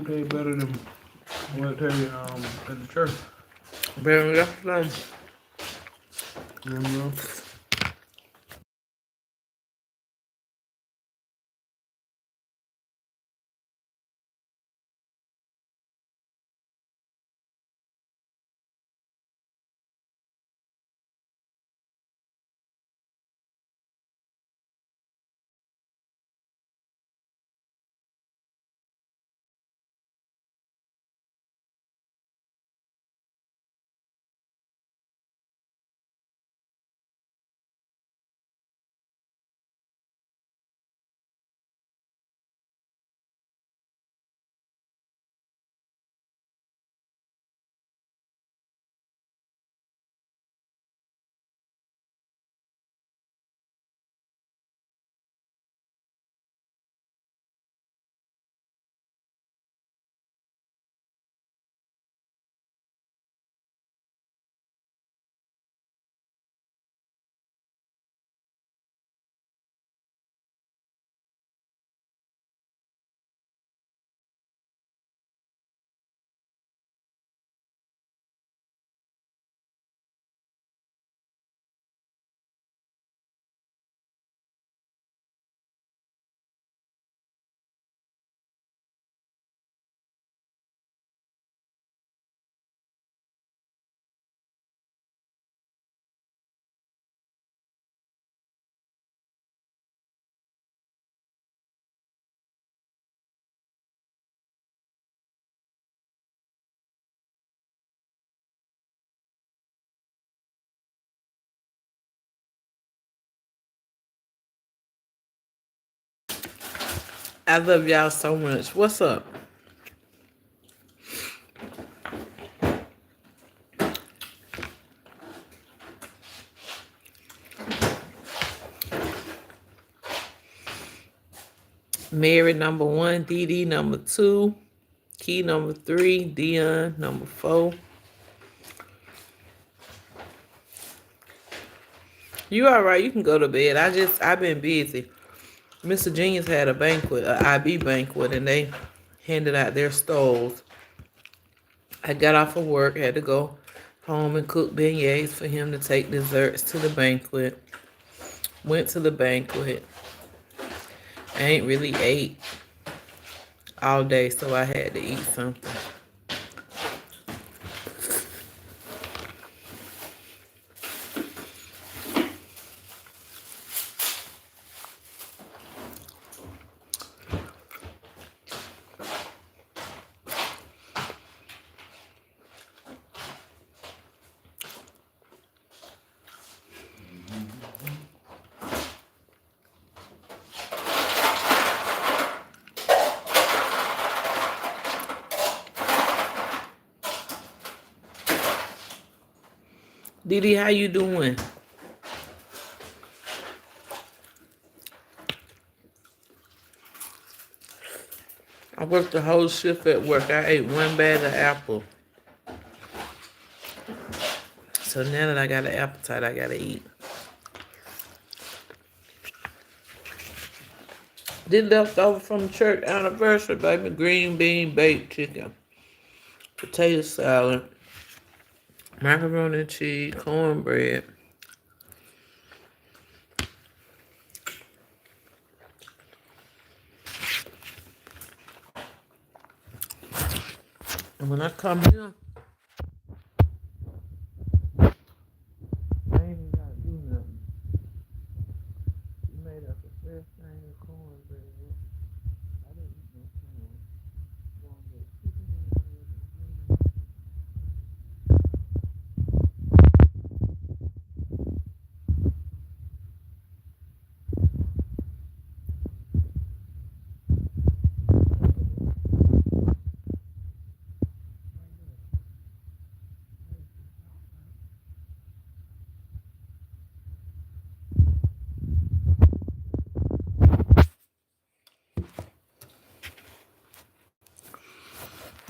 taste better than what it tasted at the church. Better than yesterday. Remember? I love y'all so much. What's up? Mary number 1, Dee Dee number 2, Key number 3, Dion number 4. You all right? You can go to bed. I've been busy. Mr. Genius had a banquet, a IB banquet, and they handed out their stoles. I got off of work, had to go home and cook beignets for him to take desserts to the banquet. Went to the banquet. I ain't really ate all day, so I had to eat something. Didi, how you doing? I worked the whole shift at work. I ate one bag of apple. So now that I got an appetite, I gotta eat. Did leftover from church anniversary, baby. Green bean baked chicken, potato salad, macaroni and cheese, cornbread. And when I come here, I ain't even gotta do nothing. She made us a fresh thing of cornbread. I didn't eat no corn. Cornbread chicken and green.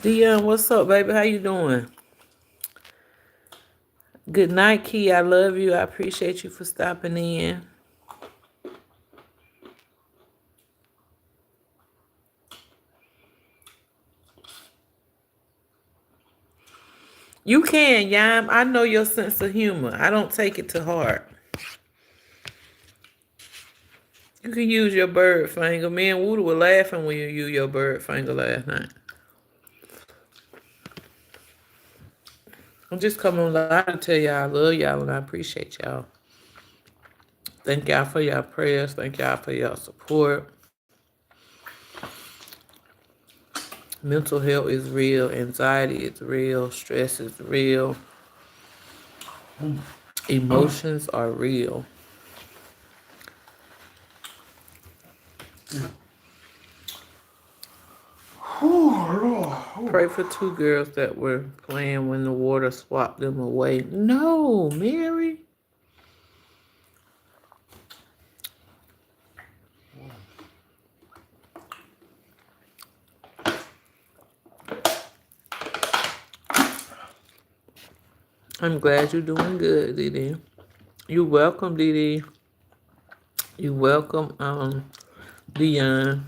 Dion, what's up, baby? How you doing? Good night, Key. I love you. I appreciate you for stopping in. You can, Yam. I know your sense of humor. I don't take it to heart. You can use your bird finger. Me and Woody were laughing when you used your bird finger last night. I'm just coming live to tell y'all I love y'all and I appreciate y'all. Thank y'all for your prayers. Thank y'all for your support. Mental health is real. Anxiety is real. Stress is real. Emotions are real. Pray for two girls that were playing when the water swapped them away. No, Mary. I'm glad you're doing good, Dee. You welcome, Dee. You welcome, Dion.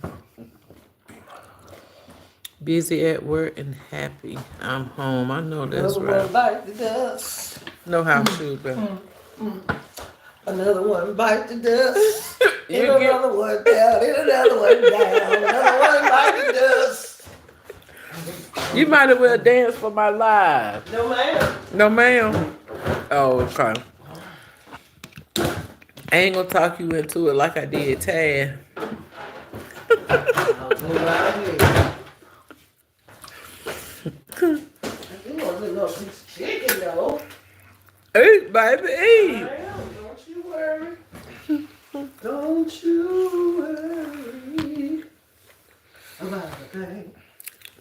Busy at work and happy. I'm home. I know that's Another right. one bite the dust. No house shoes, baby. Another one bite the dust. You And get- another one down. And another one down. Another one bite the dust. You might as well dance for my life. No ma'am. No, ma'am. Oh, okay. I ain't gonna talk you into it like I did Tad. I'll go right here. I do want a little piece of chicken though. Eat, baby, eat. Ma'am, don't you worry. Don't you worry about a thing.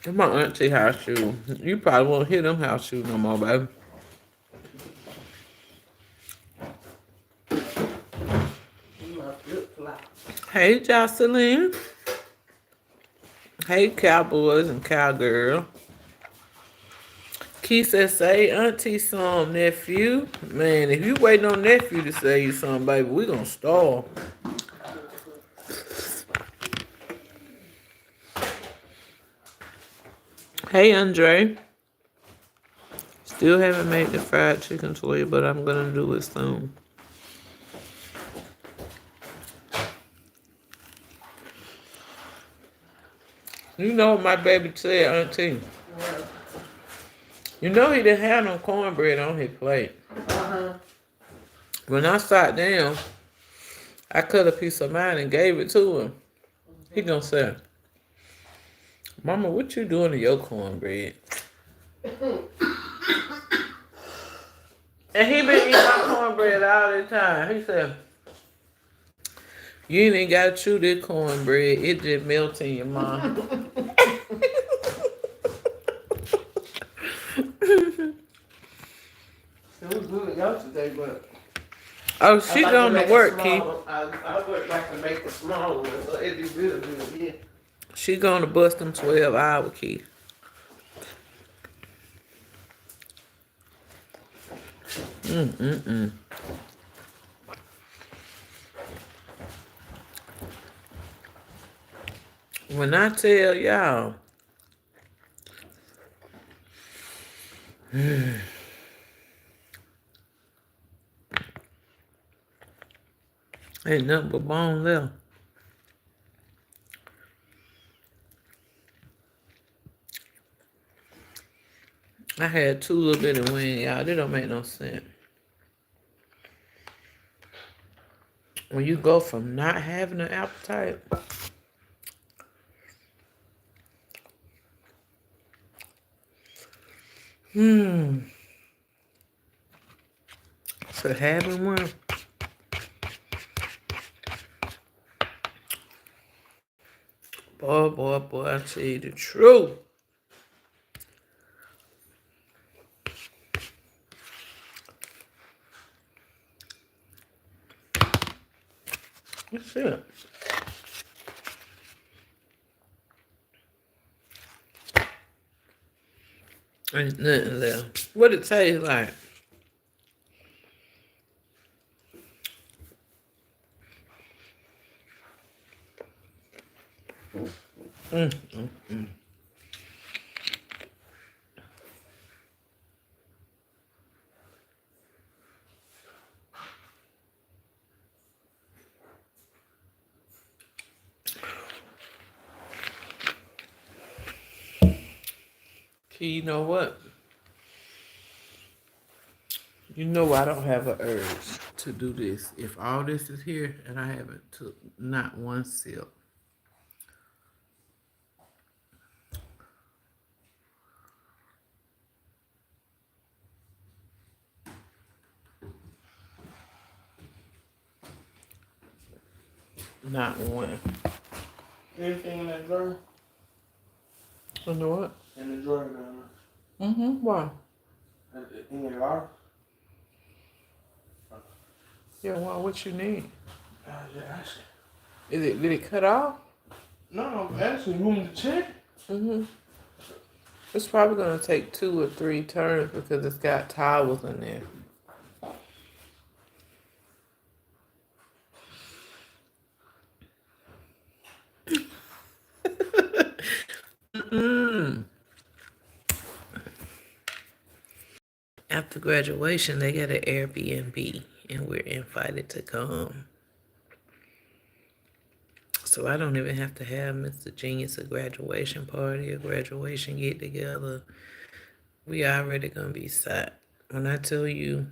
That's my auntie house shoe. You probably won't hear them house shoes no more, baby. My flip-flop. Hey, Jocelyn. Hey, cowboys and cowgirl. Keith says, say auntie some, nephew. Man, if you waiting on nephew to say you something, baby, we gonna starve. Hey, Andre. Still haven't made the fried chicken for you, but I'm gonna do it soon. You know what my baby said, auntie? Well, You know he didn't have no cornbread on his plate. When I sat down, I cut a piece of mine and gave it to him. He gonna say, Mama, what you doing to your cornbread? And he been eating my cornbread all the time. He said, you ain't even gotta chew this cornbread. It just melts in your mouth. It was good yesterday, but Oh, she I like going to make work, a Keith. small- I would like to make a small one, so it'd be really good, yeah. She going to bust them 12-hour, Keith. When I tell y'all, ain't nothing but bone left. I had 2 little bit of wing, y'all. That don't make no sense. When you go from not having an appetite, to having one, boy, I tell you the truth. That's it. Ain't nothing left. What it taste like? You know what? You know I don't have an urge to do this. If all this is here and I haven't took not one sip. Not one. Anything in that drawer? You know what? In the drawer down Mm-hmm. Why? there. In your locker? Yeah, why? What you need? Just asking. Did it cut off? No, I'm asking. You want me to check? Mm-hmm. It's probably gonna take 2 or 3 turns because it's got towels in there. Mm. After graduation, they got an Airbnb, and we're invited to come. So I don't even have to have Mr. Genius a graduation party, a graduation get together. We already gonna be set. When I tell you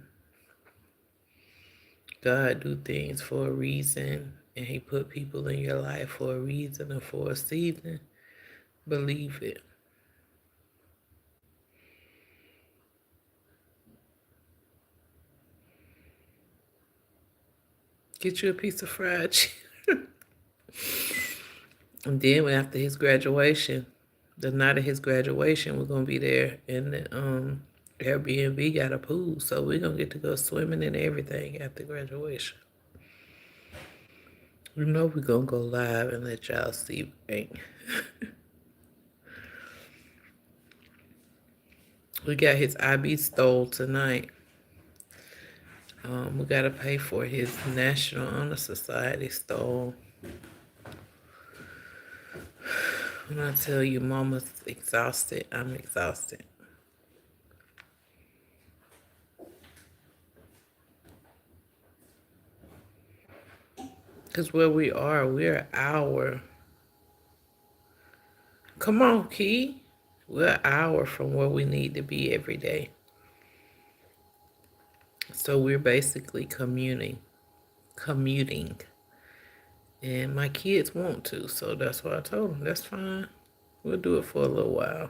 God do things for a reason and he put people in your life for a reason and for a season, believe it. Get you a piece of fried chicken. And then after his graduation, the night of his graduation, we're gonna be there in the Airbnb got a pool, so we're gonna get to go swimming and everything after graduation. You know we're gonna go live and let y'all see, right? We got his IB stole tonight. We gotta pay for his National Honor Society stole. When I tell you mama's exhausted, I'm exhausted. Because where we are, we're an hour. Come on, Key. We're an hour from where we need to be every day. So we're basically commuting. And my kids want to, so that's why I told them, that's fine. We'll do it for a little while.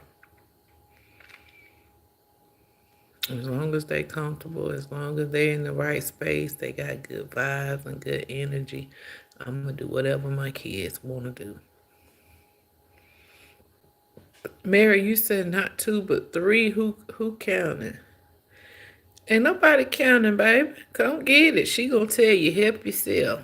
As long as they comfortable, as long as they're in the right space, they got good vibes and good energy, I'm going to do whatever my kids want to do. Mary, you said not 2, but 3. Who counting? Ain't nobody counting, baby. Come get it. She gonna tell you, help yourself.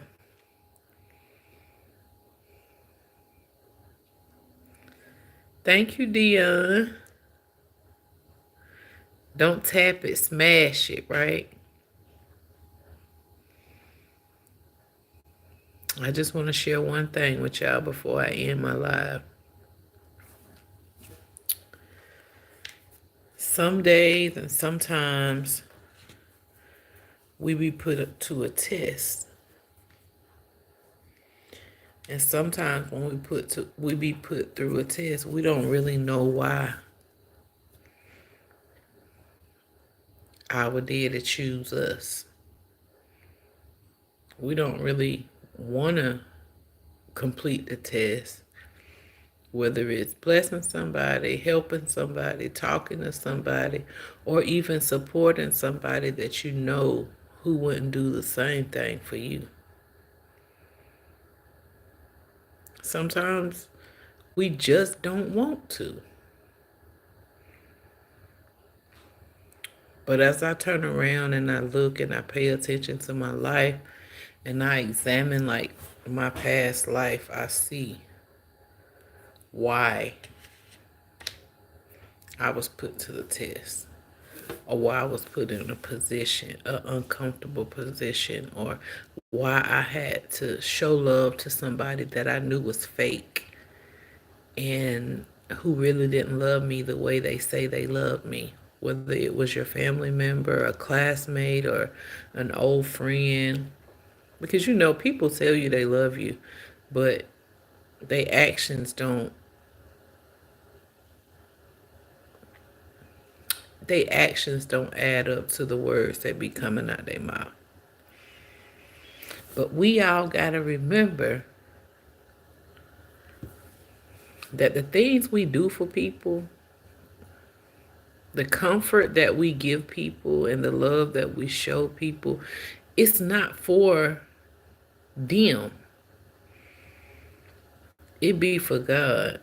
Thank you, Dion. Don't tap it, smash it, right? I just want to share one thing with y'all before I end my live. Some days and sometimes we be put to a test. And sometimes when we be put through a test, we don't really know why our daddy choose us. We don't really want to complete the test, whether it's blessing somebody, helping somebody, talking to somebody, or even supporting somebody that you know who wouldn't do the same thing for you. Sometimes we just don't want to. But as I turn around and I look and I pay attention to my life and I examine like my past life, I see why I was put to the test, or why I was put in a position, an uncomfortable position, or why I had to show love to somebody that I knew was fake and who really didn't love me the way they say they love me. Whether it was your family member, a classmate, or an old friend. Because you know, people tell you they love you, but their actions don't their actions don't add up to the words that be coming out their mouth. But we all got to remember that the things we do for people, the comfort that we give people, and the love that we show people, it's not for them. It be for God.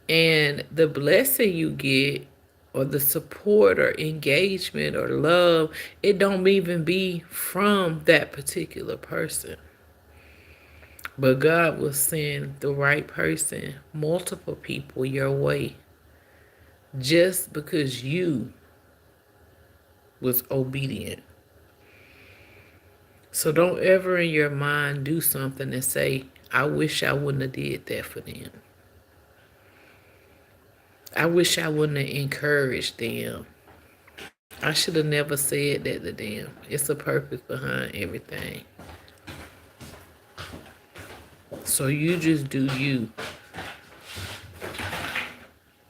And the blessing you get, or the support or engagement or love, it don't even be from that particular person. But God will send the right person, multiple people your way, just because you was obedient. So don't ever in your mind do something and say, I wish I wouldn't have did that for them. I wish I wouldn't have encouraged them. I should have never said that to them. It's a purpose behind everything. So you just do you,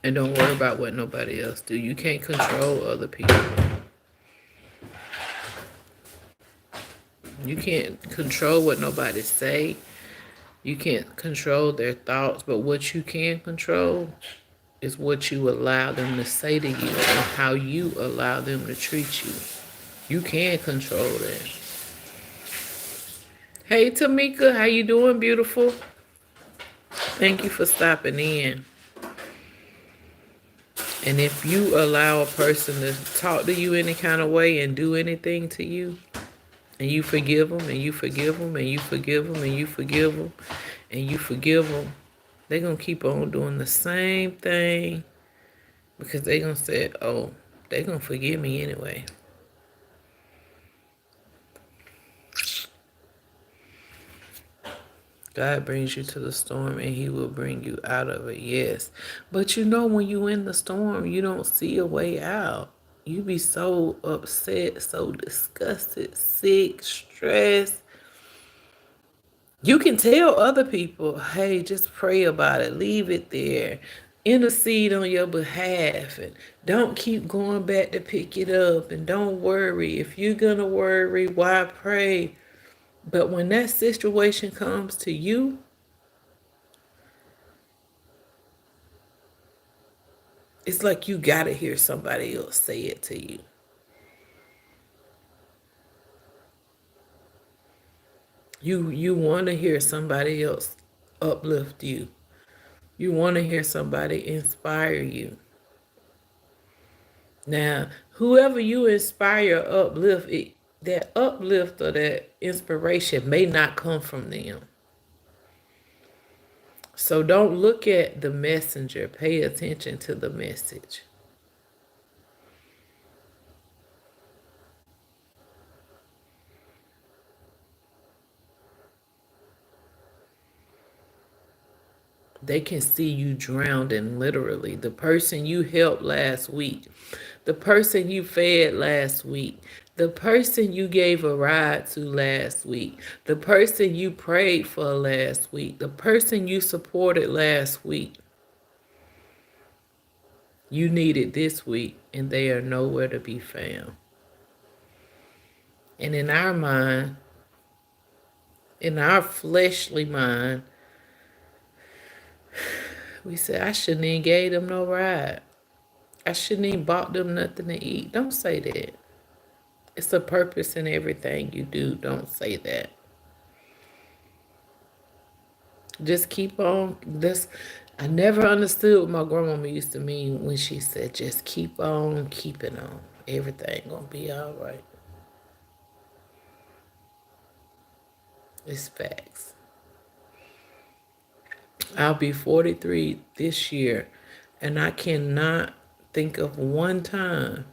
and don't worry about what nobody else do. You can't control other people. You can't control what nobody say. You can't control their thoughts, but what you can control is what you allow them to say to you and how you allow them to treat you. You can control that. Hey Tamika, how you doing, beautiful? Thank you for stopping in. And if you allow a person to talk to you any kind of way and do anything to you, and you forgive them, and you forgive them, and you forgive them, and you forgive them, and you forgive them, they're going to keep on doing the same thing because they're going to say, oh, they're going to forgive me anyway. God brings you to the storm and he will bring you out of it, yes. But you know, when you in the storm, you don't see a way out. You be so upset, so disgusted, sick, stressed. You can tell other people, hey, just pray about it. Leave it there. Intercede on your behalf. And don't keep going back to pick it up. And don't worry. If you're going to worry, why pray? But when that situation comes to you, it's like you got to hear somebody else say it to you. You want to hear somebody else uplift you. You want to hear somebody inspire you. Now, whoever you inspire or uplift, that uplift or that inspiration may not come from them. So don't look at the messenger. Pay attention to the message. They can see you drowning, literally. The person you helped last week, the person you fed last week, the person you gave a ride to last week, the person you prayed for last week, the person you supported last week, you needed this week, and they are nowhere to be found. And in our mind, in our fleshly mind, we say, I shouldn't even gave them no ride. I shouldn't even bought them nothing to eat. Don't say that. It's a purpose in everything you do. Don't say that. Just keep on. I never understood what my grandmama used to mean when she said, just keep on keeping on. Everything gonna be all right. It's facts. I'll be 43 this year, and I cannot think of one time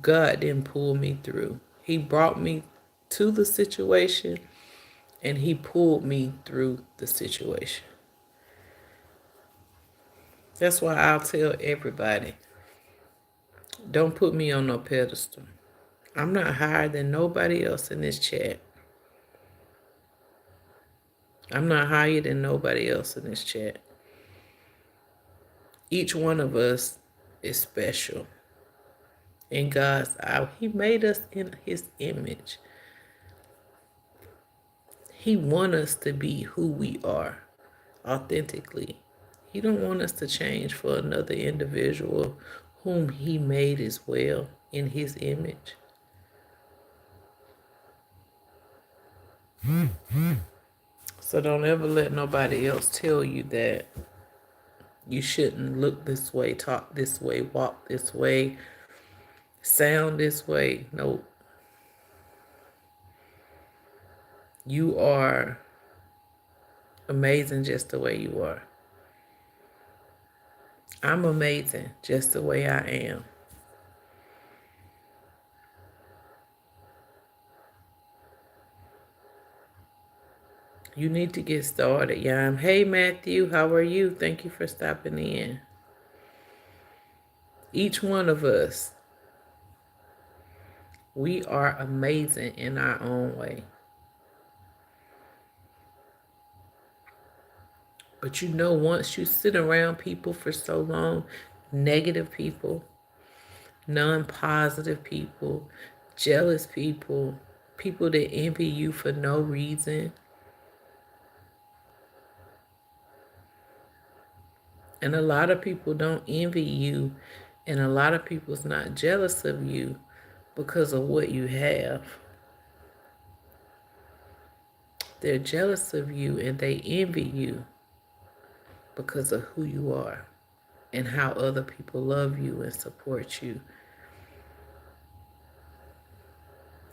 God didn't pull me through. He brought me to the situation, and he pulled me through the situation. That's why I'll tell everybody, don't put me on no pedestal. I'm not higher than nobody else in this chat. I'm not higher than nobody else in this chat. Each one of us is special in God's eye. He made us in his image. He wants us to be who we are authentically. He don't want us to change for another individual whom he made as well in his image. So don't ever let nobody else tell you that you shouldn't look this way, talk this way, walk this way, sound this way. No, you are amazing just the way you are. I'm amazing just the way I am. You need to get started, Yam. Hey, Matthew, how are you? Thank you for stopping in. Each one of us, we are amazing in our own way. But you know, once you sit around people for so long, negative people, non-positive people, jealous people, people that envy you for no reason, and a lot of people don't envy you, and a lot of people's not jealous of you because of what you have. They're jealous of you and they envy you because of who you are and how other people love you and support you.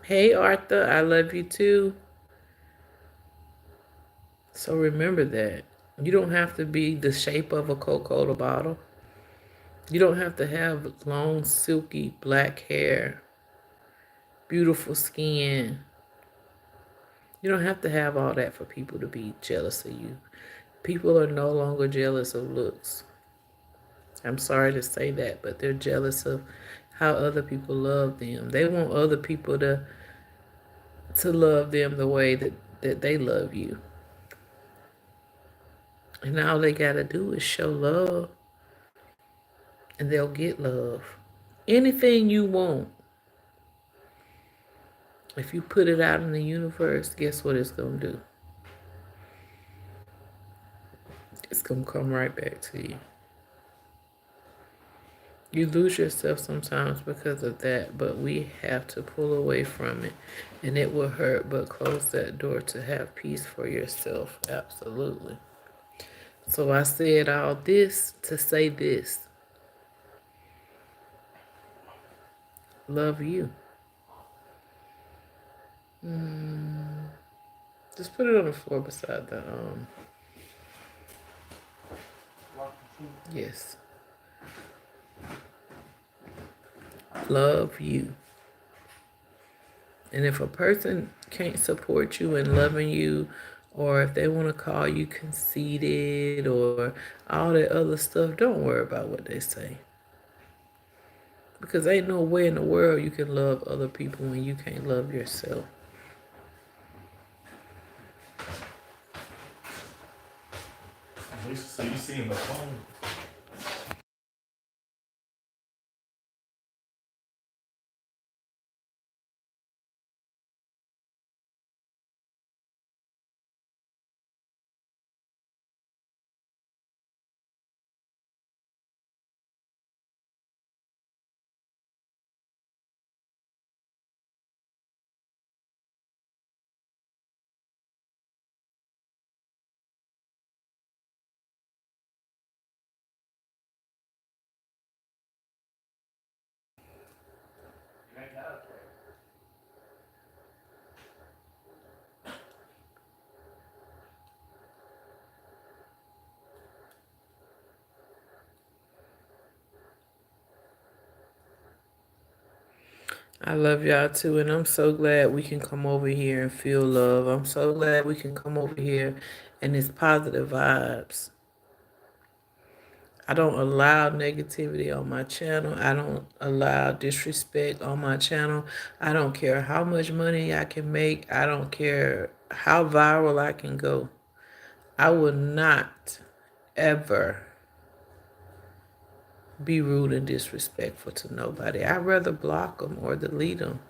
Hey, Arthur, I love you too. So remember that. You don't have to be the shape of a Coca-Cola bottle. You don't have to have long, silky, black hair, beautiful skin. You don't have to have all that for people to be jealous of you. People are no longer jealous of looks. I'm sorry to say that, but they're jealous of how other people love them. They want other people to love them the way that they love you. And all they gotta do is show love and they'll get love. Anything you want, if you put it out in the universe, guess what it's gonna do? It's gonna come right back to you. You lose yourself sometimes because of that, but we have to pull away from it. And it will hurt, but close that door to have peace for yourself. Absolutely. So I said all this to say this. Love you. Just put it on the floor beside the yes. Love you. And if a person can't support you in loving you, or if they want to call you conceited or all that other stuff, don't worry about what they say. Because ain't no way in the world you can love other people when you can't love yourself. So you see him at home. I love y'all too, and I'm so glad we can come over here and feel love. I'm so glad we can come over here and it's positive vibes. I don't allow negativity on my channel. I don't allow disrespect on my channel. I don't care how much money I can make. I don't care how viral I can go. I will not ever be rude and disrespectful to nobody. I'd rather block them or delete them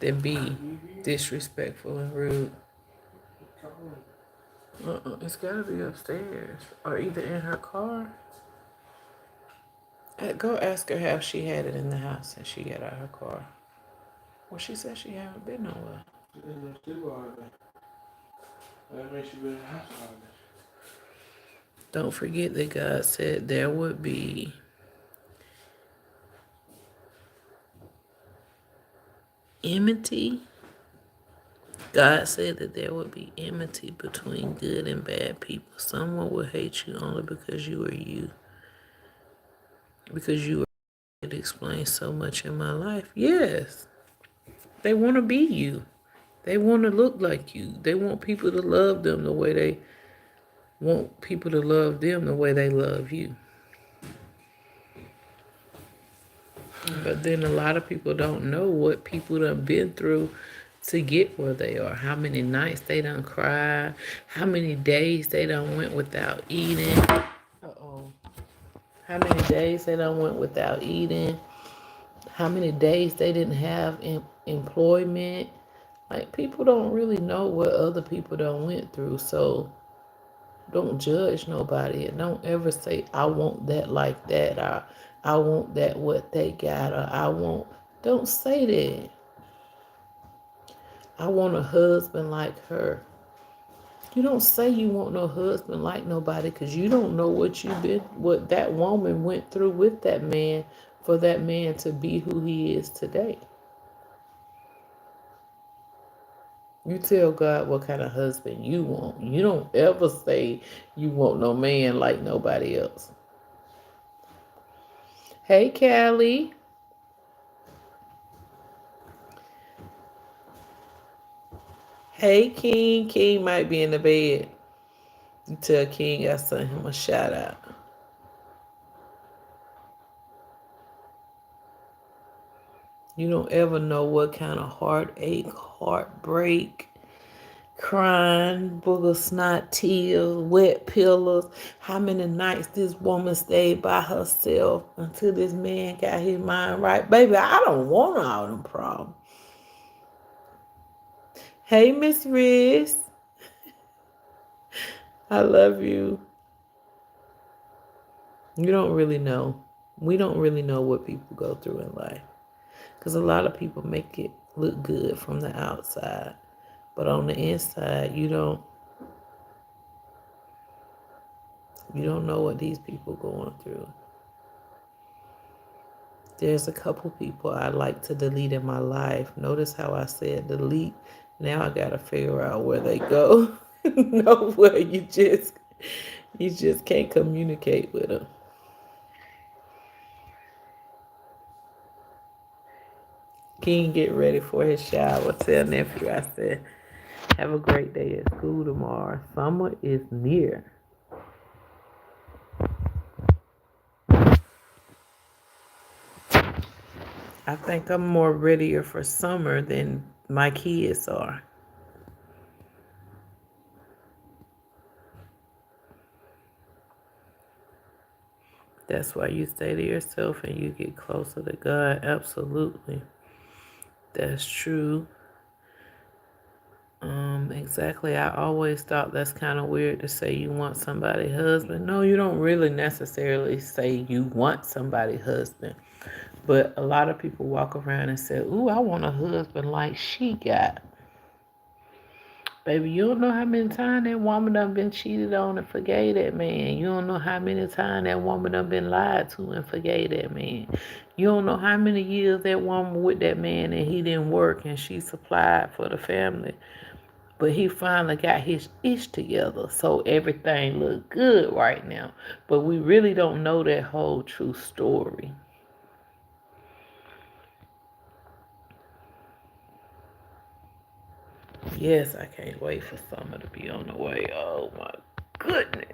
than be disrespectful and rude. It's gotta be upstairs or either in her car. Go ask her how she had it in the house since she got out of her car. Well, she said she haven't been nowhere. She been in the studio all day. That means she been in the house all day. Don't forget that God said there would be enmity. God said that there would be enmity between good and bad people. Someone will hate you only because you are you. Because you are. It explains so much in my life. Yes. They want to be you. They want to look like you. They want people to love them the way they want people to love them the way they love you. But then a lot of people don't know what people done been through to get where they are. How many nights they done cried. How many days they done went without eating. Uh-oh. How many days they done went without eating. How many days they didn't have employment. Like, people don't really know what other people done went through. So don't judge nobody and don't ever say, I want that like that, or I want that what they got, or I want. Don't say that. I want a husband like her. You don't say you want no husband like nobody because you don't know what that woman went through with that man for that man to be who he is today. You tell God what kind of husband you want. You don't ever say you want no man like nobody else. Hey, Callie. Hey, King. King might be in the bed. You tell King I sent him a shout out. You don't ever know what kind of heartache, heartbreak, crying, booger snot, tears, wet pillows. How many nights this woman stayed by herself until this man got his mind right. Baby, I don't want all them problems. Hey, Miss Riz. I love you. You don't really know. We don't really know what people go through in life. Because a lot of people make it look good from the outside. But on the inside, you don't know what these people going through. There's a couple people I like to delete in my life. Notice how I said delete. Now I gotta figure out where they go. Nowhere. You just can't communicate with them. King get ready for his shower. Tell nephew I said, have a great day at school tomorrow. Summer is near. I think I'm more readier for summer than my kids are. That's why you stay to yourself and you get closer to God. Absolutely. That's true. Exactly. I always thought that's kind of weird to say you want somebody's husband. No, you don't really necessarily say you want somebody's husband. But a lot of people walk around and say, ooh, I want a husband like she got. Baby, you don't know how many times that woman done been cheated on and forgave that man. You don't know how many times that woman done been lied to and forgave that man. You don't know how many years that woman with that man and he didn't work and she supplied for the family. But he finally got his ish together. So everything look good right now. But we really don't know that whole true story. Yes, I can't wait for summer to be on the way. Oh my goodness.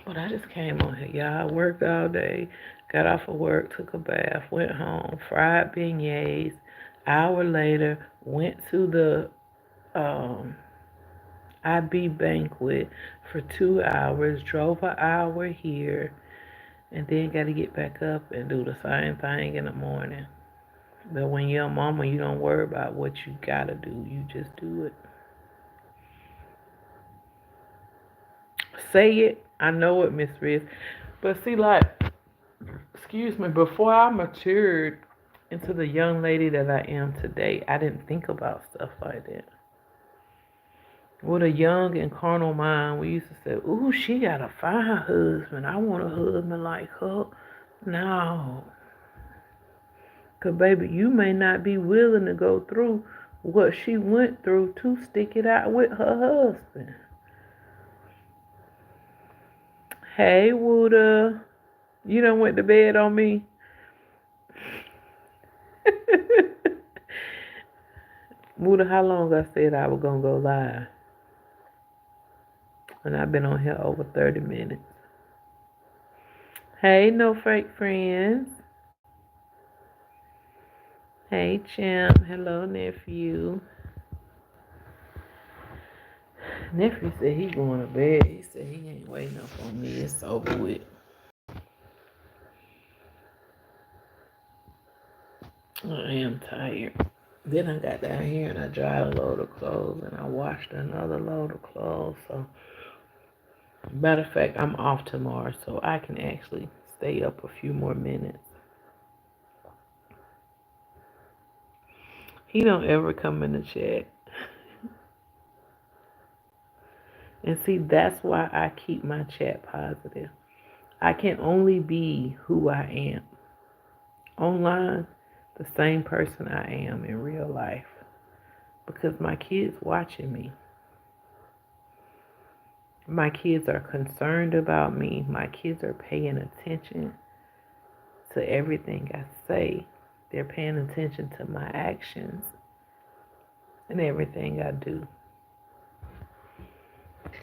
But I just came on here, y'all. I worked all day, got off of work, took a bath, went home, fried beignets. Hour later, went to the IB banquet for 2 hours, drove an hour here, and then got to get back up and do the same thing in the morning. But when you're a mama, you don't worry about what you gotta do. You just do it. Say it. I know it, Miss Riz. But see, like, excuse me, before I matured into the young lady that I am today, I didn't think about stuff like that. With a young and carnal mind, we used to say, ooh, she got a fine husband. I want a husband like her. No. Because, baby, you may not be willing to go through what she went through to stick it out with her husband. Hey, Wooda. You done went to bed on me? Wooda, how long I said I was going to go live? And I've been on here over 30 minutes. Hey, no fake friends. Hey, champ. Hello, nephew. Nephew said he going to bed. He said he ain't waiting up on me. It's over with. I am tired. Then I got down here and I dried a load of clothes and I washed another load of clothes. So, matter of fact, I'm off tomorrow, so I can actually stay up a few more minutes. He don't ever come in the chat. And see, that's why I keep my chat positive. I can only be who I am. Online, the same person I am in real life. Because my kids watching me. My kids are concerned about me. My kids are paying attention to everything I say. They're paying attention to my actions and everything I do.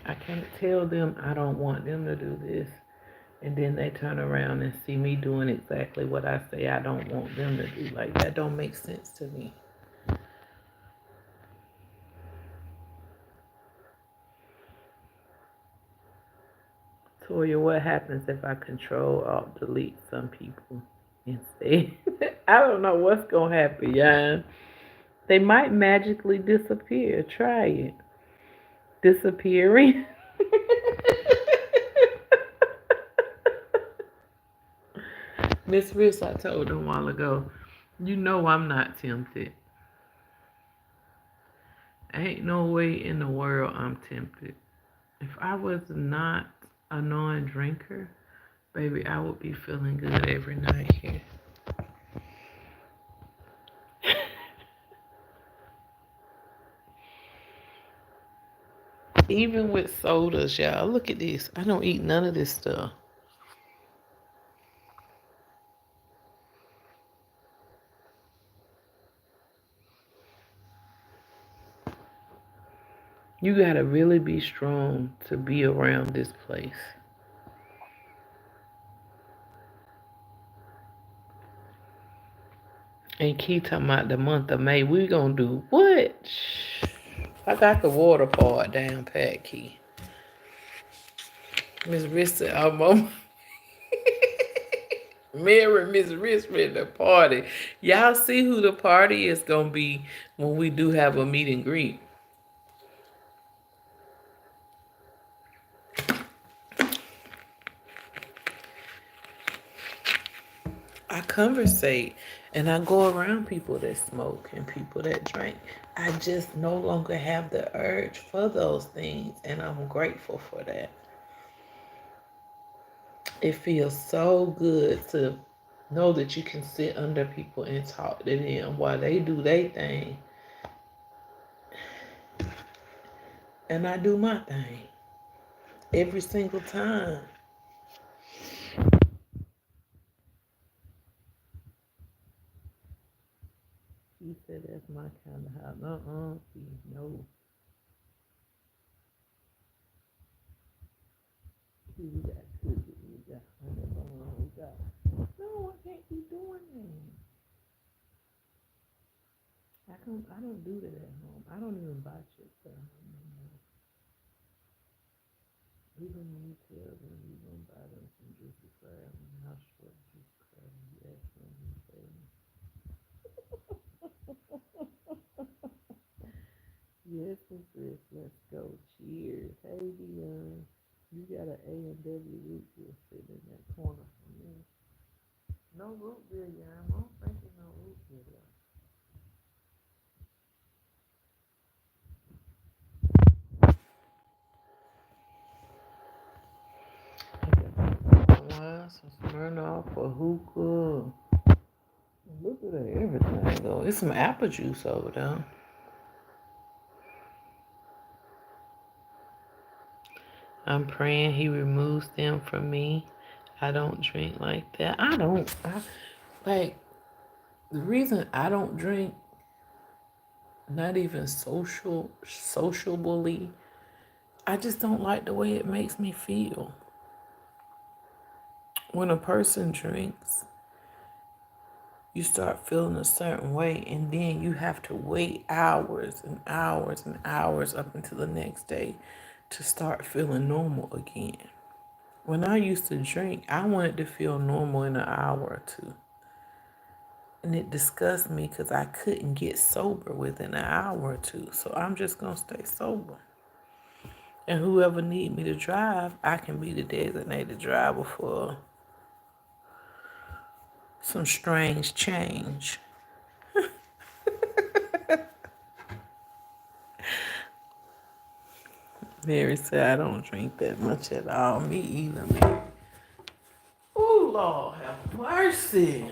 I can't tell them I don't want them to do this, and then they turn around and see me doing exactly what I say I don't want them to do. Like, that don't make sense to me. Toya, what happens if I control alt delete some people instead? I don't know what's gonna happen, y'all. They might magically disappear. Try it. Disappearing. Miss Riss, I told them a while ago, you know I'm not tempted. Ain't no way in the world I'm tempted. If I was not a non-drinker, baby, I would be feeling good every night here. Even with sodas, y'all. Look at this. I don't eat none of this stuff. You gotta really be strong to be around this place. And keep talking about the month of May. We gonna do what? I got the water part down pat, Key. Miss Rissa, I'm on. Mary, Miss Rissa, the party. Y'all see who the party is gonna be when we do have a meet and greet. I conversate and I go around people that smoke and people that drink. I just no longer have the urge for those things, and I'm grateful for that. It feels so good to know that you can sit under people and talk to them while they do their thing, and I do my thing every single time. He said that's my kind of house. No. See, we got cookies, we got honey bun, we got. No, I can't be doing that. I don't do that at home. I don't even buy chips at home anymore. Even when you tell them you gonna buy them some juicy crab and how short juicy crab and you ask them, he say, yes, sis, let's go. Cheers. Hey, Dion. You got an A&W root beer sitting in that corner for me. No root beer, y'all. I don't think it's no root beer though. Wine, some Smirnoff, a hookah. Look at that, everything though. It's some apple juice over there. I'm praying he removes them from me. I don't drink like that. Like, the reason I don't drink, not even sociably, I just don't like the way it makes me feel. When a person drinks, you start feeling a certain way, and then you have to wait hours and hours and hours up until the next day to start feeling normal again. When I used to drink, I wanted to feel normal in an hour or two. And it disgusts me because I couldn't get sober within an hour or two. So I'm just going to stay sober. And whoever need me to drive, I can be the designated driver for some strange change. Mary said I don't drink that much at all. Me either, man. Oh, Lord have mercy.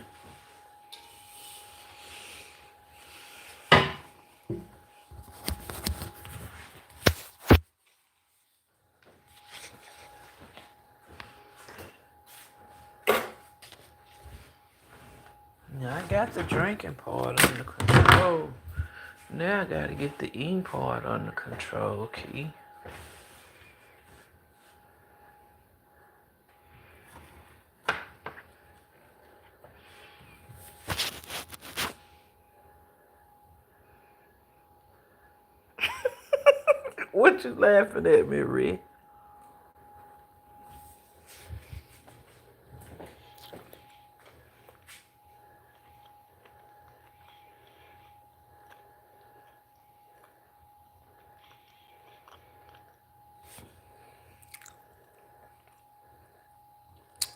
Now I got the drinking part under control. Now I got to get the eating part under control, Key. What you laughing at me, Rick?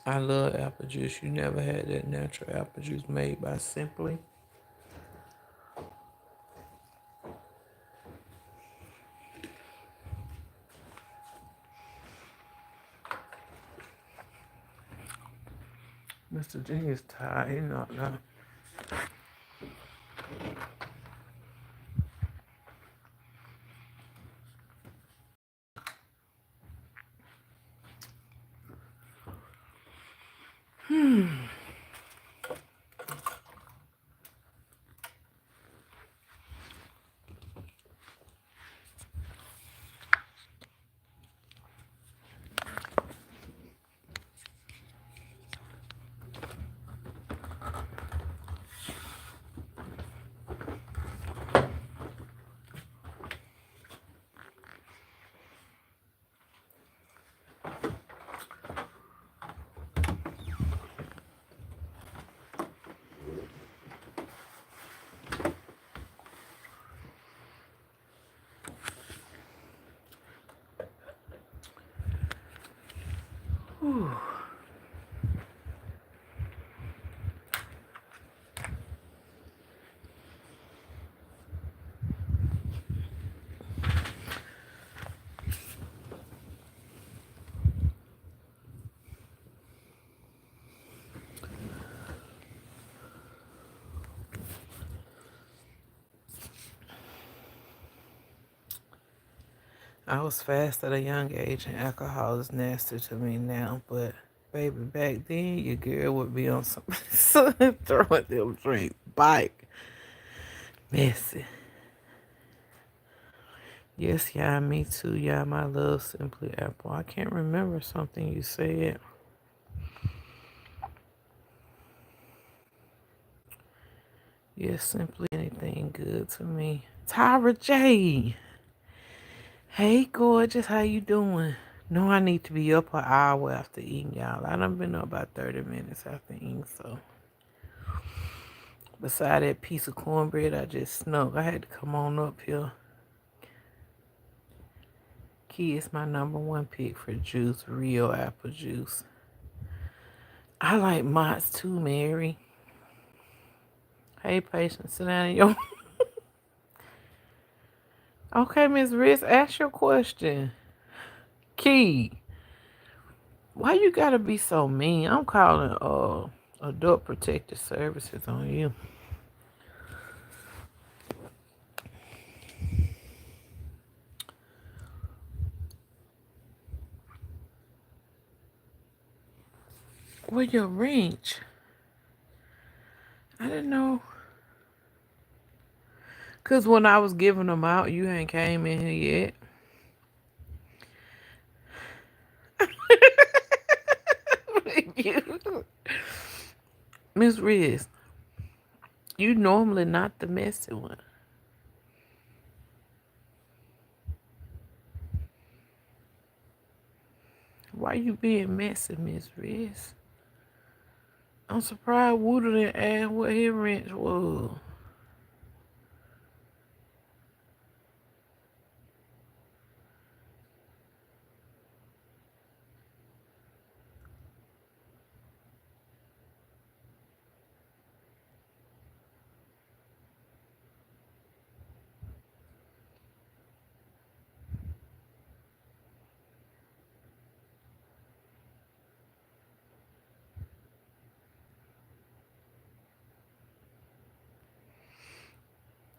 I love apple juice. You never had that natural apple juice made by Simply? Mr. G is tired. He not now. I was fast at a young age, and alcohol is nasty to me now. But baby, back then your girl would be on some throwing them drink bike, messy. Yes, yeah, me too. Yeah, my love Simply Apple. I can't remember something you said. Yes, simply anything good to me. Tyra J. Hey, gorgeous. How you doing? No, I need to be up an hour after eating, y'all. I done been up about 30 minutes after eating, so. Beside that piece of cornbread, I just snuck. I had to come on up here. Key is my number one pick for juice, real apple juice. I like Mott's too, Mary. Hey, patient, sit down. Yo. Okay, Miss Riz, ask your question. Key, why you gotta be so mean? I'm calling Adult Protective Services on you. Where your wrench? I didn't know. Cause when I was giving them out, you ain't came in here yet. You, Miss Riz, you normally not the messy one. Why you being messy, Miss Riz? I'm surprised Woodard didn't ask what his wrench was.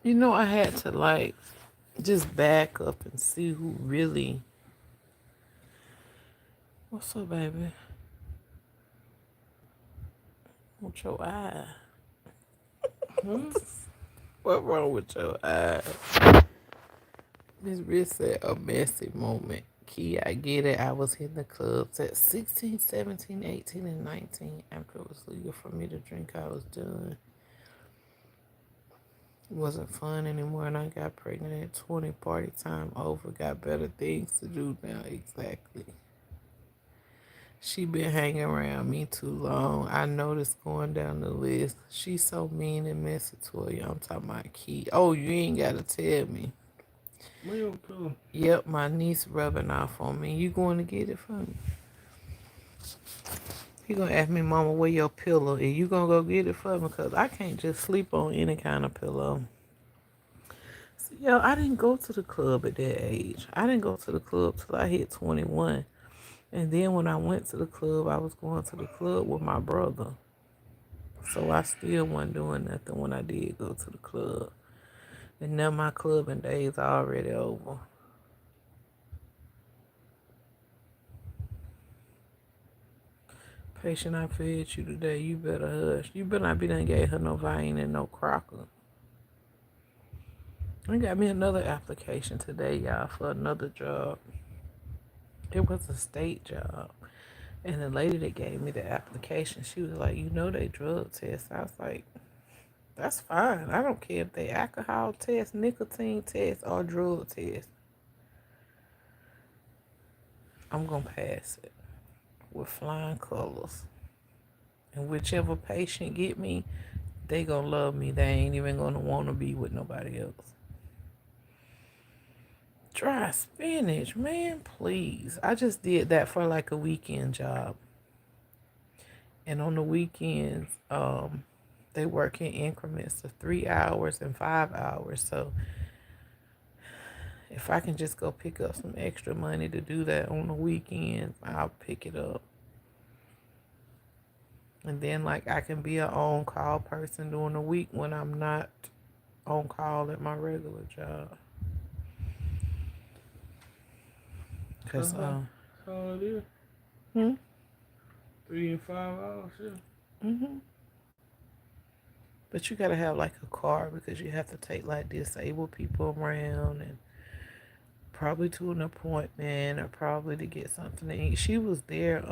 You know, I had to like just back up and see who really. What's up, baby? What's your eye? Huh? What wrong with your eye? Miss Riz said a messy moment. Key, I get it. I was in the clubs at 16, 17, 18, and 19. After it was legal for me to drink, I was done. It wasn't fun anymore, and I got pregnant at 20. Party time over. Got better things to do now. Exactly. She been hanging around me too long. I noticed going down the list. She's so mean and messy, Toya. I'm talking about Key. Oh, you ain't gotta tell me. Where your pillow? Yep, my niece rubbing off on me. You going to get it for me? He gonna ask me, Mama, where your pillow? And you gonna go get it for me? Because I can't just sleep on any kind of pillow. See, yo, I didn't go to the club at that age. I didn't go to the club till I hit 21. And then when I went to the club, I was going to the club with my brother. So I still wasn't doing nothing when I did go to the club. And now my clubbing days are already over. Patient, I fed you today. You better hush. You better not be done gave her no vine and no crocker. I got me another application today, y'all, for another job. It was a state job. And the lady that gave me the application, she was like, you know they drug test. I was like, that's fine. I don't care if they alcohol test, nicotine test, or drug test. I'm going to pass it with flying colors. And whichever patient get me, they going to love me. They ain't even going to want to be with nobody else. Dry spinach, man, please. I just did that for like a weekend job. And on the weekends, they work in increments of 3 hours and 5 hours. So if I can just go pick up some extra money to do that on the weekend, I'll pick it up. And then like I can be an on-call person during the week when I'm not on call at my regular job. Cause That's how it is. hmm? 3 and 5 hours, yeah. But you gotta have like a car because you have to take like disabled people around and probably to an appointment or probably to get something to eat. She was there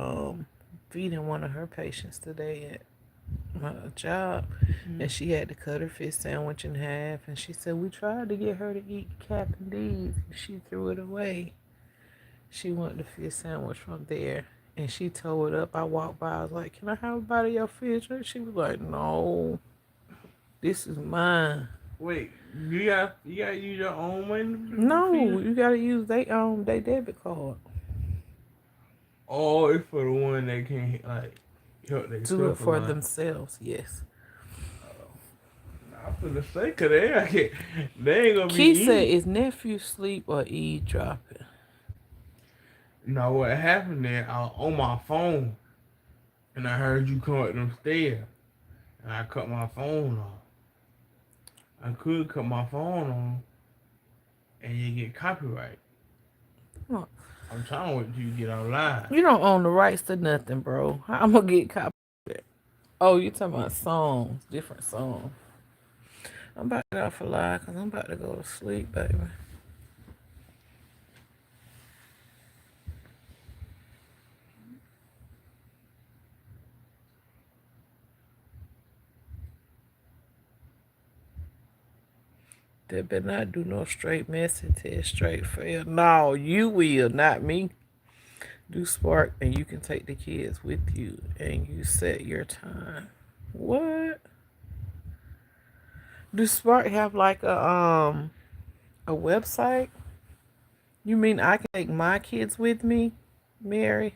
feeding one of her patients today at my job, and she had to cut her fish sandwich in half, and she said we tried to get her to eat Captain D's and she threw it away. She wanted the fish sandwich from there. And she tore it up. I walked by. I was like, "Can I have a bite of your fish?" And she was like, "No, this is mine." Wait, you gotta use your own money to No, feed? you gotta use they debit card. Oh, it's for the one that can't like help Do it themselves a for lot. themselves. Yes. I'm finna say, cause they ain't gonna be Key said, eating. "Is nephew sleep or eavesdropping?" You know what happened there? I was on my phone and I heard you come up them stairs and I cut my phone off. I could cut my phone on and you get copyright. Huh. I'm trying to wait till you get out live. You don't own the rights to nothing, bro. How I'm gonna get copy? Oh, you talking Yeah. about songs, different songs. I'm about to get off a lie because I'm about to go to sleep, baby. They better not do no straight message test, straight fail. No, you will, not me. Do Spark and you can take the kids with you and you set your time. What? Do Spark have like a website? You mean I can take my kids with me, Mary?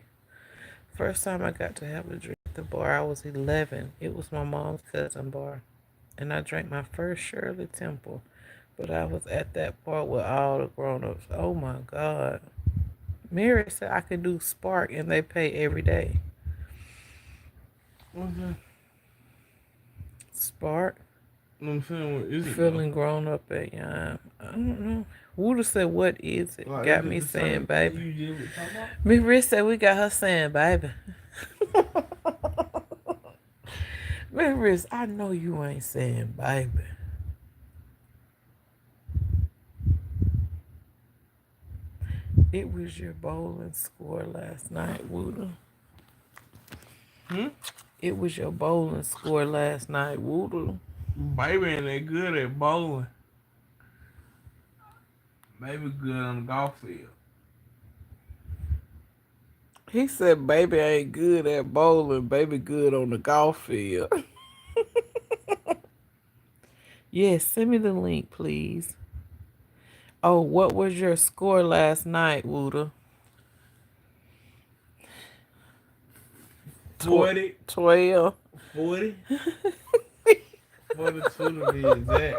First time I got to have a drink at the bar, I was 11. It was my mom's cousin bar. And I drank my first Shirley Temple. But I was at that bar with all the grown ups. Oh my God. Mary said I could do Spark and they pay every day. What's that? Spark? I'm saying, what is it though? Feeling grown up at young. I don't know. Woulda said, "What is it?" Like, Got is me it the saying, same thing "Baby." you did with talking about? Miss Rich said we got her saying, "Baby." Miss Rich, I know you ain't saying, "Baby." It was your bowling score last night, Woulda. Hmm? It was your bowling score last night, Woodle. Baby ain't that good at bowling. Baby good on the golf field. He said, "Baby ain't good at bowling. Baby good on the golf field." Yes, send me the link, please. Oh, what was your score last night, Woodle? 40, 12. 40, 42 to be exact.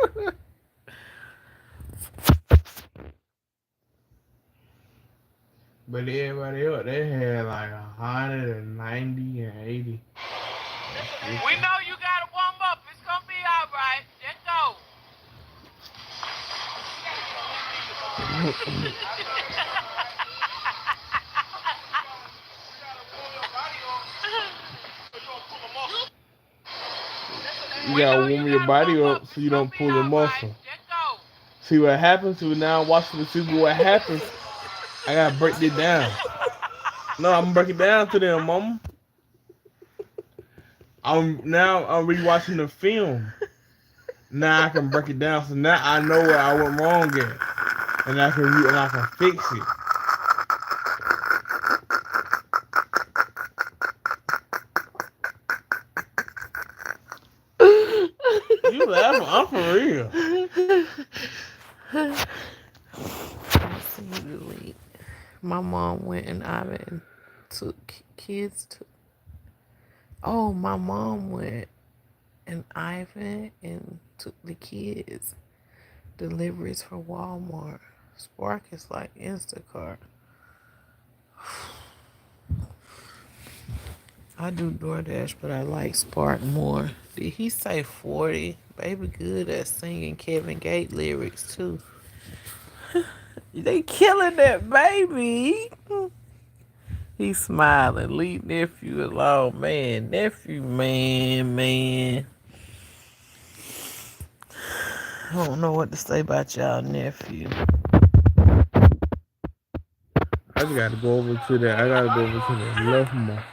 But everybody else, they had like 190 and 80 and We 50. know you gotta warm up. It's gonna be all right. Let's go. You We gotta know you warm your gotta body warm up. up so It's you gonna don't be pull a all right. muscle. Let's go. See what happens? So now watching the Super Bowl, what happens? I gotta break this down. No, I'm gonna break it down to them, mama. I'm rewatching the film. Now I can break it down. So now I know where I went wrong at, and I can fix it. You laughing? I'm for real. My mom went and I took kids to. Oh, my mom went and Ivan and took the kids. Deliveries for Walmart. Spark is like Instacart. I do DoorDash, but I like Spark more. Did he say 40? Baby good at singing Kevin Gate lyrics too. They killing that baby. He's smiling. Leave nephew alone. Man, nephew, man. I don't know what to say about y'all nephew. I just gotta go over to that. I gotta go over to the left more.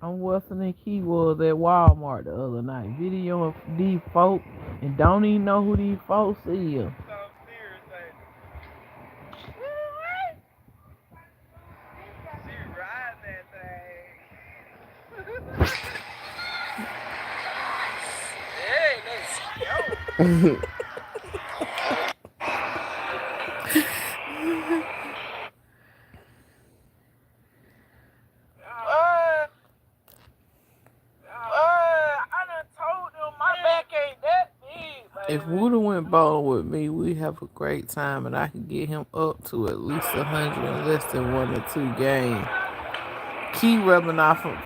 I'm Wilson and Key was at Walmart the other night, videoing these folks, and don't even know who these folks is. If Wooda went bowling with me, we'd have a great time, and I could get him up to at least 100 in less than 1 or 2 games. Key rubbing off him.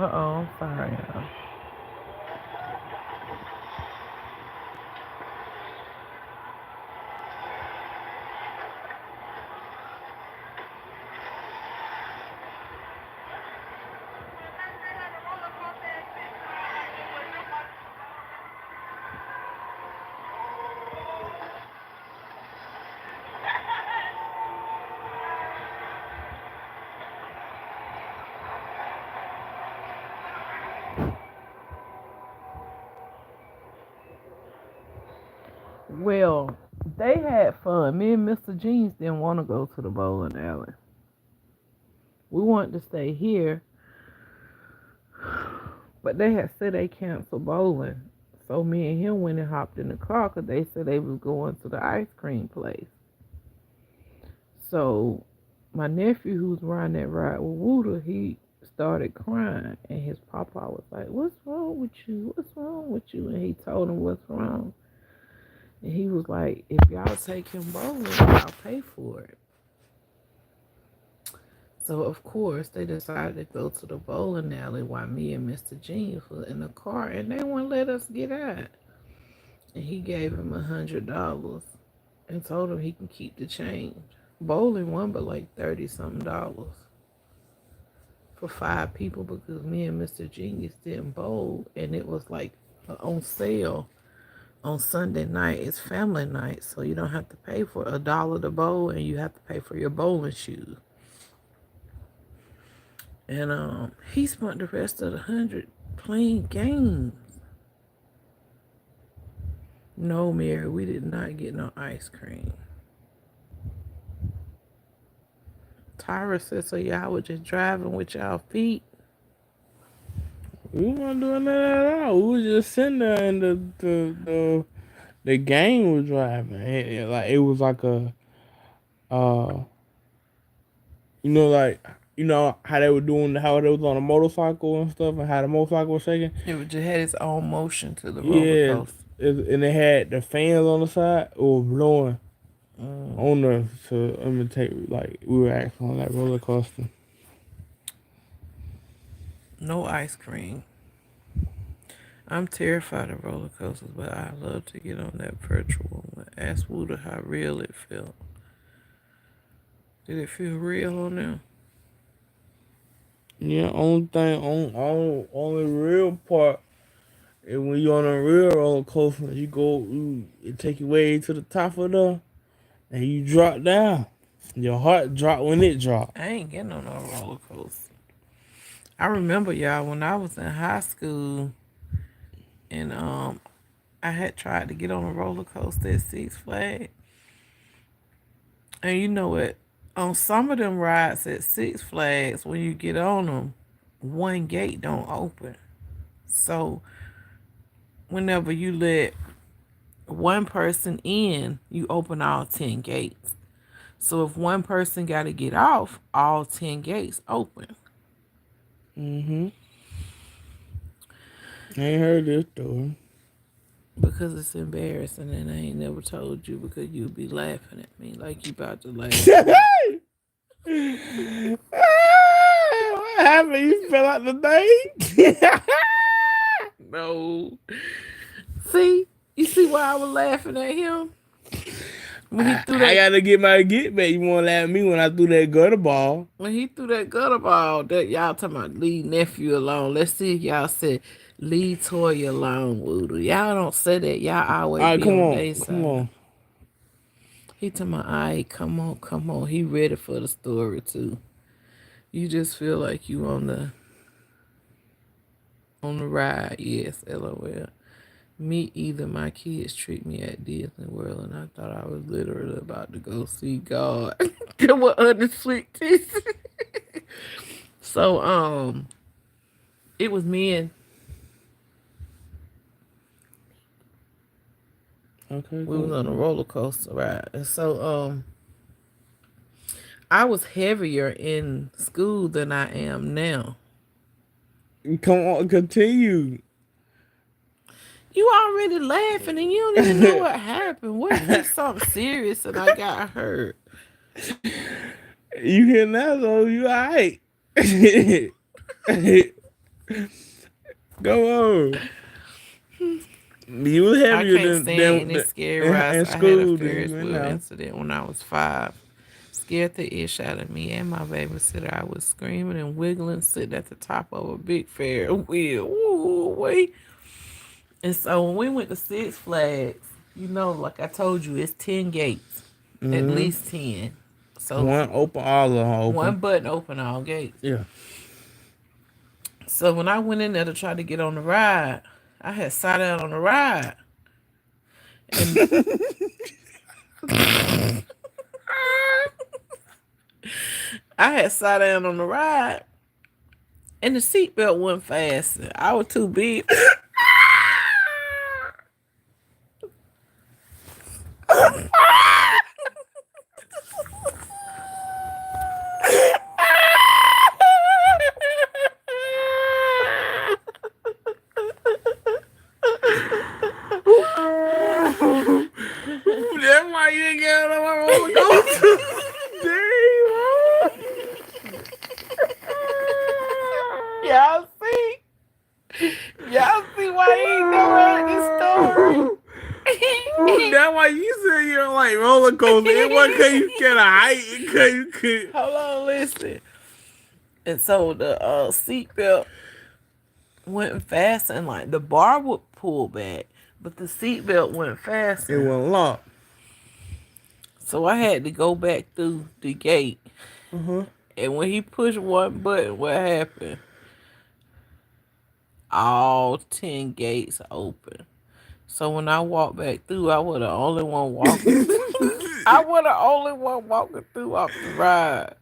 I'm sorry, y'all. Well, they had fun. Me and Mr. Jeans didn't want to go to the bowling alley. We wanted to stay here, but they had said they canceled bowling. So me and him went and hopped in the car because they said they was going to the ice cream place. So my nephew, who's riding that ride with Wooda, he started crying, and his papa was like, "What's wrong with you? What's wrong with you?" And he told him what's wrong. And he was like, "If y'all take him bowling, I'll pay for it." So of course they decided to go to the bowling alley while me and Mr. Jeans were in the car, and they wouldn't let us get out. And he gave him $100 and told him he can keep the change. Bowling won but like 30 something dollars for 5 people because me and Mr. Genius didn't bowl, and it was like on sale on Sunday night. It's family night, so you don't have to pay for $1 to bowl, and you have to pay for your bowling shoes. And he spent the rest of the 100 playing games. No, Mary, we did not get no ice cream. Tyra said, so y'all were just driving with y'all feet? We weren't doing that at all. We was just sitting there, and the gang was driving. Like it was like a uh, like how they were doing, how they was on a motorcycle and stuff, and how the motorcycle was shaking. It just had its own motion to the roller Yeah, coaster. and they had the fans on the side. It was blowing on us to imitate like we were actually on that roller coaster. No ice cream. I'm terrified of roller coasters, but I love to get on that virtual one. Ask Wooda how real it felt. Did it feel real on there? Yeah, only real part is when you're on a real roller coaster. It take you way to the top of the, and you drop down. Your heart drop when it drop. I ain't getting on no roller coaster. I remember, y'all, when I was in high school, and I had tried to get on a roller coaster at Six Flags. And you know what? On some of them rides at Six Flags, when you get on them, one gate don't open. So whenever you let one person in, you open all 10 gates. So if one person got to get off, all 10 gates open. I ain't heard this story. Because it's embarrassing, and I ain't never told you because you'd be laughing at me like you about to laugh. What happened? You fell out the thing? No. See? You see why I was laughing at him? When he threw I that, gotta get my get back. You won't laugh at me when I threw that gutter ball. gutter ball, that y'all talking about leave nephew alone. Let's see if y'all said leave Toya alone, Woodoo. Y'all don't say that. Y'all All always right, be come on on, their come side. on. He talking about, all right, come on, come on. He ready for the story too. You just feel like you on the ride. Yes, LOL. Me either. My kids treat me at Disney World, and I thought I was literally about to go see God. They were under sweet teeth. So it was me and Okay, we was come on a on. roller coaster ride, and so I was heavier in school than I am now. Come on, continue. You already laughing and you don't even know what happened. What if it's something serious and I got hurt? You here now, so you alright. Go on. You was I heavier can't stand any scary rides. in I had a school than Ferris you wheel know. incident when I was 5. Scared the ish out of me and my babysitter. I was screaming and wiggling, sitting at the top of a big Ferris wheel. Ooh, wait. And so when we went to Six Flags, like I told you, it's 10 gates, at Mm-hmm. least 10. So One open, all of them one open. button open all gates. Yeah. So when I went in there to try to get on the ride, I had sat down on the ride. And I had sat down on the ride and the seatbelt wasn't fastened. I was too big. That's why you didn't get on my roller coaster. Y'all see? Y'all see why he ain't never heard this story? That's why you said you don't like roller coaster. It wasn't because you scared of height. It because you could. Hold on, listen. And so the seatbelt went fast and like the bar would pull back, but the seatbelt went fast. It wasn't locked. So I had to go back through the gate. Uh-huh. And when he pushed one button, what happened? All 10 gates open. So when I walked back through, I was the only one walking. I was the only one walking through off the ride.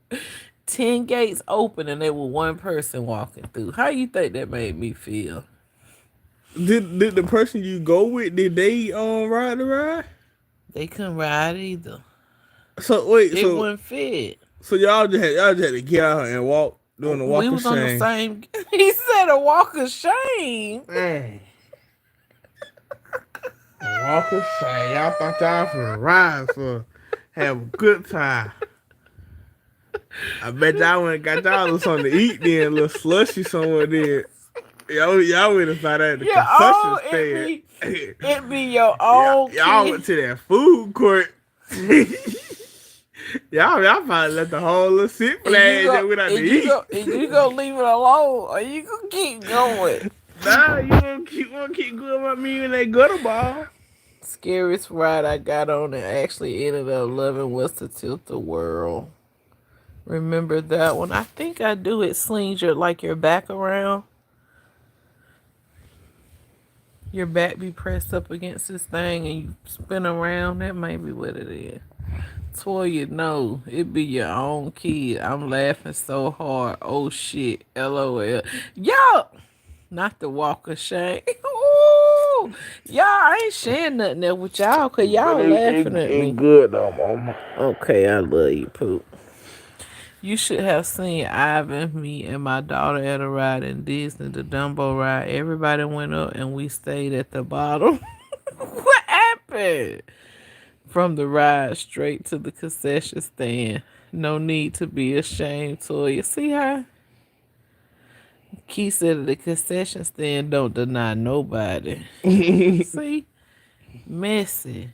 10 gates open and there was one person walking through. How you think that made me feel? Did the person you go with, did they ride the ride? They couldn't ride either. So wait, It wouldn't fit. so y'all just had to get out and walk doing the walk We of was on the shame. same. He said a walk of shame. Man. Walk of shame. Y'all thought y'all for ride for have a good time. I bet y'all went and got y'all a little something to eat then, a little slushy somewhere there. Y'all went and found out at the concession stand. It be your own Y'all kid. went to that food court. y'all probably let the whole little Six Flags that went out to eat. And you go leave it alone, or you gonna keep going. Nah, you wanna keep going about me and that gutter ball. Scariest ride I got on and actually ended up loving was the Tilt-A-Whirl. Remember that one? I think I do. It slings your back around. Your back be pressed up against this thing and you spin around. That may be what it is. Toya, no, it be your own kid. I'm laughing so hard. Oh shit. LOL. Yo! Not the walk of shame. Ooh! Y'all, I ain't sharing nothing there with y'all because y'all laughing at me. Good though, mama. Okay, I love you, Poop. You should have seen Ivan, me, and my daughter at a ride in Disney, the Dumbo ride. Everybody went up and we stayed at the bottom. What happened? From the ride straight to the concession stand. No need to be ashamed, Toya. See how? Key said the concession stand don't deny nobody. See? Messy.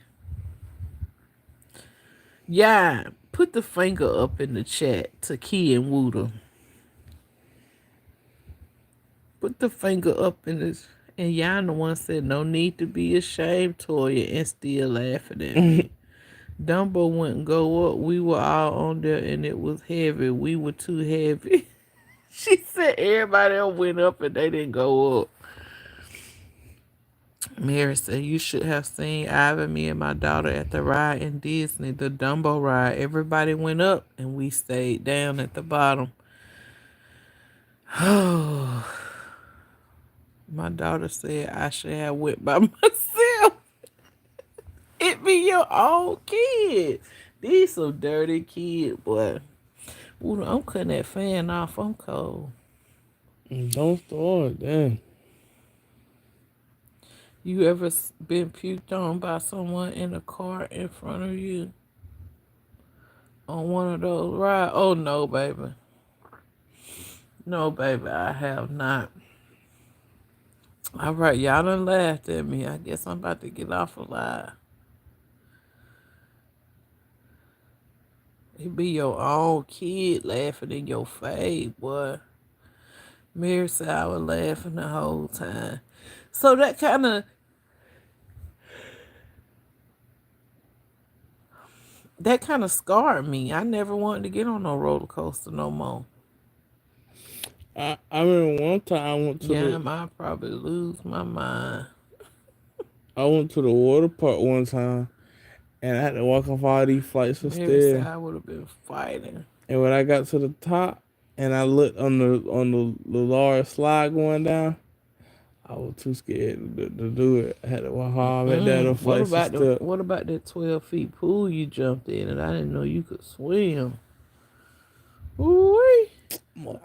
Yeah, put the finger up in the chat to Key and Wooter. Put the finger up in this. And y'all the one said, no need to be ashamed, Toya, and still laughing at me. Dumbo wouldn't go up. We were all on there and it was heavy. We were too heavy. She said everybody else went up and they didn't go up. Mary said, you should have seen Ivan, me, and my daughter at the ride in Disney, the Dumbo ride. Everybody went up and we stayed down at the bottom. Oh, my daughter said I should have went by myself. It be your own kid. These some dirty kids, boy. Ooh, I'm cutting that fan off. I'm cold. Don't start that. You ever been puked on by someone in a car in front of you on one of those rides? Oh, no, baby. No, baby, I have not. All right, y'all done laughed at me. I guess I'm about to get off a lie. It be your own kid laughing in your face, boy. Mary said I was laughing the whole time. So that kind of scarred me. I never wanted to get on no roller coaster no more. I remember one time Yeah, I probably lose my mind. I went to the water park one time, and I had to walk off all these flights of Mary said stairs. I would have been fighting. And when I got to the top, and I looked on the large slide going down, I was too scared to do it. I had to walk all back down the What flights of about steps. what about that 12 feet pool you jumped in and I didn't know you could swim? Ooh,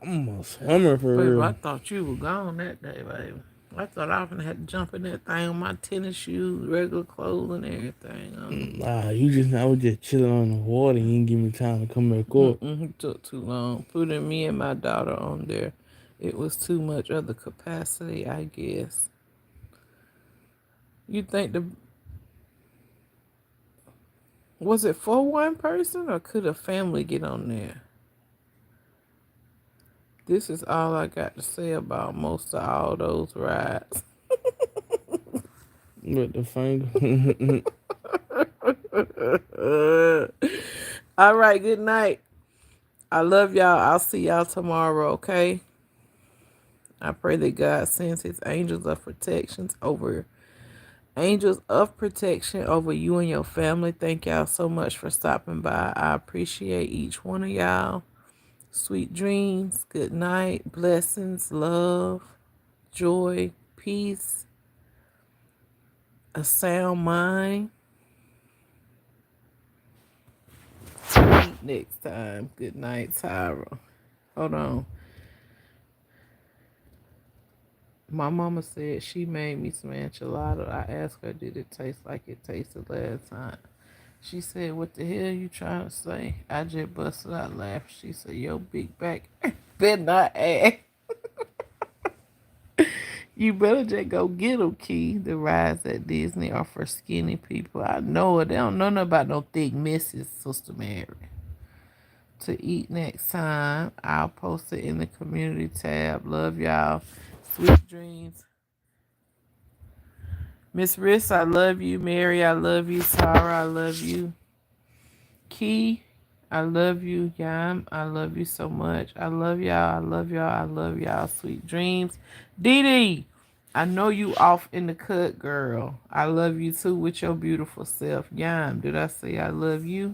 I'm a swimmer for baby, I real. thought you were gone that day, baby. I thought I was gonna have to jump in that thing with my tennis shoes, regular clothes, and everything on. Nah, I was just chilling on the water. You didn't give me time to come back up. It took too long. Putting me and my daughter on there, it was too much of the capacity, I guess. You think was it for one person or could a family get on there? This is all I got to say about most of all those rides. With the finger. All right, good night. I love y'all. I'll see y'all tomorrow, okay? I pray that God sends his angels of protection over you and your family. Thank y'all so much for stopping by. I appreciate each one of y'all. Sweet dreams, good night, blessings, love, joy, peace, a sound mind. Meet next time. Good night, Tyra. Hold on. My mama said she made me some enchilada. I asked her, did it taste like it tasted last time? She said, what the hell you trying to say? I just busted out laughing. She said, yo, big back better not ask. You better just go get them, Key. The rides at Disney are for skinny people. I know it. They don't know nothing about no thick misses, Sister Mary. To eat next time, I'll post it in the community tab. Love y'all. Sweet dreams. Miss Riss, I love you. Mary, I love you. Tara, I love you. Key, I love you. Yam, I love you so much. I love y'all. I love y'all. I love y'all. Sweet dreams. Dee Dee, I know you off in the cut, girl. I love you too with your beautiful self. Yam, did I say I love you?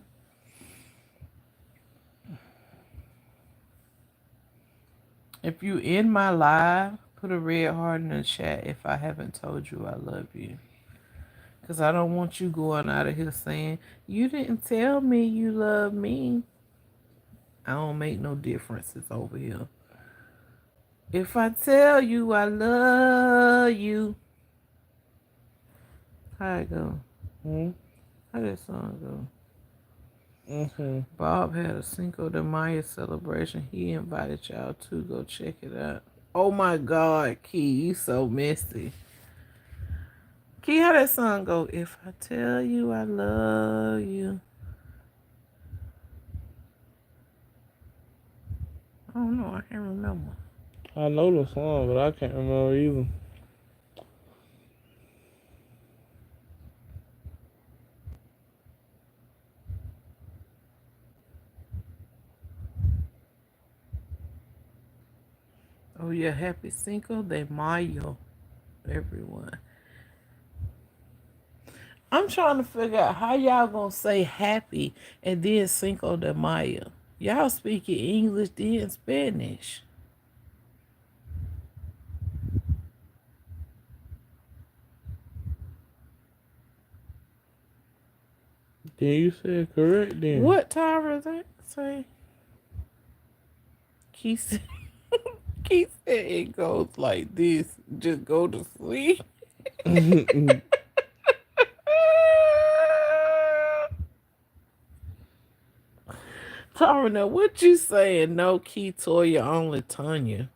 If you in my live, put a red heart in the chat if I haven't told you I love you. Because I don't want you going out of here saying, you didn't tell me you love me. I don't make no differences over here. If I tell you I love you. How it go? Hmm? How that song go? Okay. Bob had a Cinco de Mayo celebration. He invited y'all to go check it out. Oh my God, Key, you so messy. Key, how that song go? If I tell you I love you. don't know. I can't remember. I know the song, but I can't remember either. Oh yeah, happy Cinco de Mayo, everyone. I'm trying to figure out how y'all gonna say happy and then Cinco de Mayo. Y'all speaking English then Spanish. Then you said correct then. What Tyra that say? Keith said, Keith said it goes like this. Just go to sleep. Tyra, now what you saying? No Keith, Toya, only Tanya.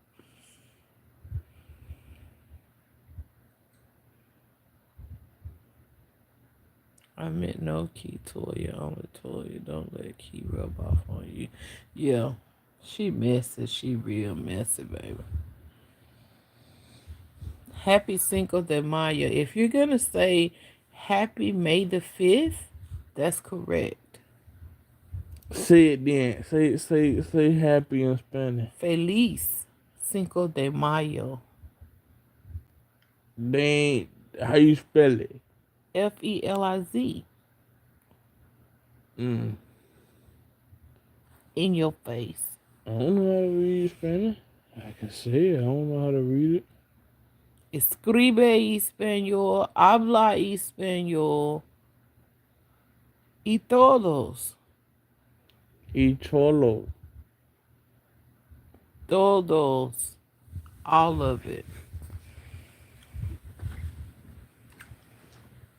I meant no key Toya, only Toya. Don't let key rub off on you. Yeah, she messy. She real messy, baby. Happy Cinco de Mayo. If you're gonna say Happy May the 5th, that's correct. Say it then. Say happy in Spanish. Feliz Cinco de Mayo. Then how you spell it? Feliz. Mm. In your face. I don't know how to read Spanish. I can say it. I don't know how to read it. Escribe español, habla español. Y todos. Y cholo. Todos. All of it.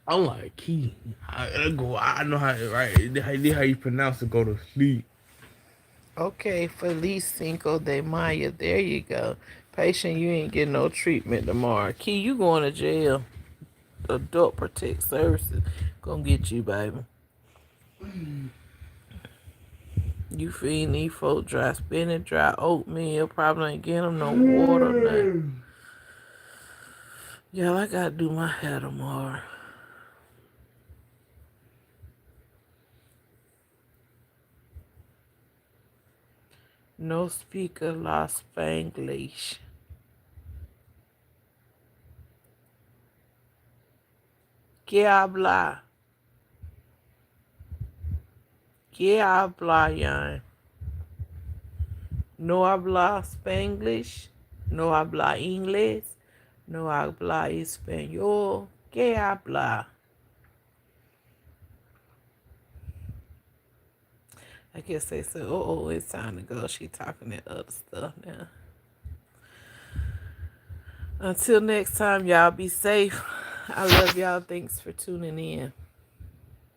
I'm like key. I know how to write. How you pronounce it? Go to sleep. Okay, Feliz Cinco de Mayo. There you go. Patient, you ain't getting no treatment tomorrow. Key, you going to jail. Adult Protect Services gonna get you, baby. You feeding these folk dry spinach, dry oatmeal. Probably ain't getting them no water, nothing. Y'all, I gotta do my hair tomorrow. No speaker la Spanglish. ¿Qué habla? ¿Qué habla, yan? No habla Spanglish. No habla inglés. No habla español. ¿Qué habla? I guess they said, oh, it's time to go. She talking that other stuff now. Until next time, y'all be safe. I love y'all. Thanks for tuning in.